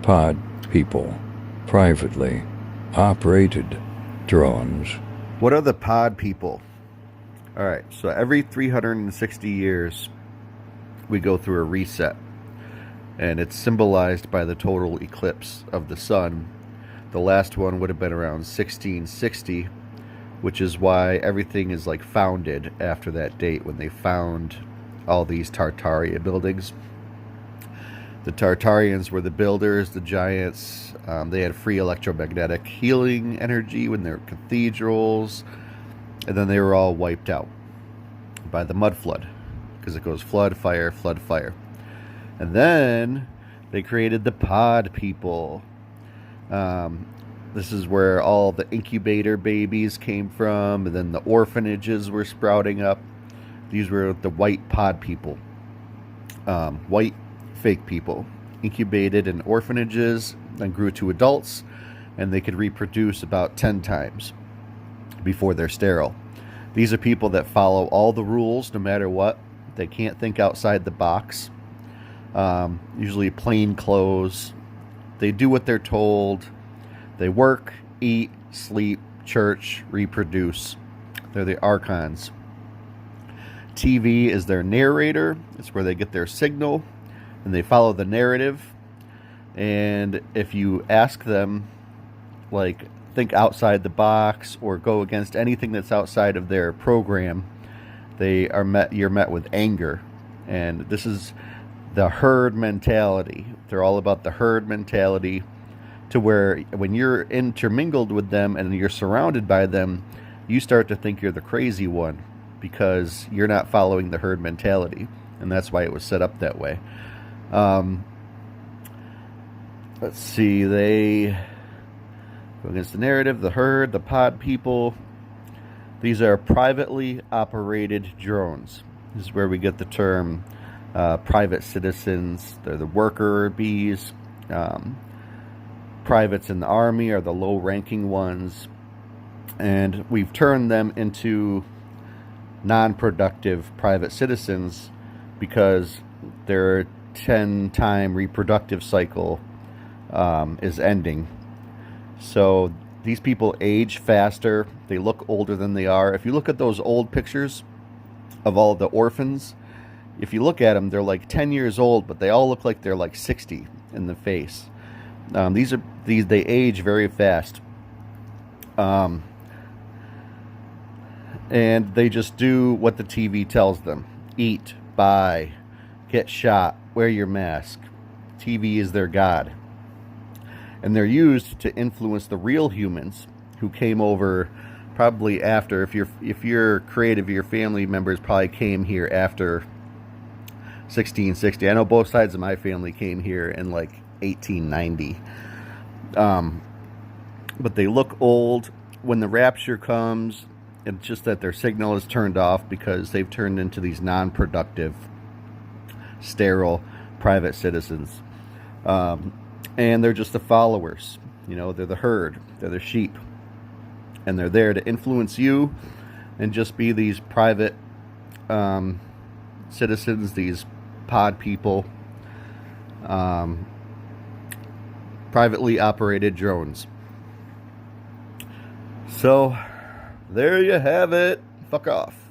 pod people, privately operated drones. What are the pod people? All right, so every 360 years, we go through a reset, and it's symbolized by the total eclipse of the sun. The last one would have been around 1660, which is why everything is like founded after that date when they found all these Tartaria buildings. The Tartarians were the builders, the giants. They had free electromagnetic healing energy when they were cathedrals, and then they were all wiped out by the mud flood, because it goes flood, fire, flood, fire. And then they created the pod people. This is where all the incubator babies came from, and then the orphanages were sprouting up. These were the white pod people. White fake people incubated in orphanages and grew to adults, and they could reproduce about 10 times before they're sterile. These are people that follow all the rules no matter what. They can't think outside the box. Usually plain clothes. They do what they're told. They work, eat, sleep, church, reproduce. They're the archons. TV is their narrator. It's where they get their signal, and they follow the narrative. And if you ask them, like, think outside the box or go against anything that's outside of their program, you're met with anger. And this is the herd mentality. They're all about the herd mentality, to where when you're intermingled with them and you're surrounded by them, you start to think you're the crazy one because you're not following the herd mentality. And that's why it was set up that way. Let's see, they go against the narrative, the herd, the pod people. These are privately operated drones. This is where we get the term private citizens. They're the worker bees. Privates in the army are the low-ranking ones. And we've turned them into non-productive private citizens because their 10-time reproductive cycle is ending. So these people age faster. They look older than they are. If you look at those old pictures of all the orphans, if you look at them, they're like 10 years old, but they all look like they're like 60 in the face. They age very fast. And they just do what the TV tells them. Eat, buy, get shot, wear your mask. TV is their god. And they're used to influence the real humans who came over probably after, if you're creative, your family members probably came here after 1660. I know both sides of my family came here in like 1890. But they look old. When the rapture comes, it's just that their signal is turned off because they've turned into these non-productive, sterile, private citizens. And they're just the followers. You know, they're the herd. They're the sheep. And they're there to influence you and just be these private citizens, these pod people, privately operated drones. So, there you have it. Fuck off.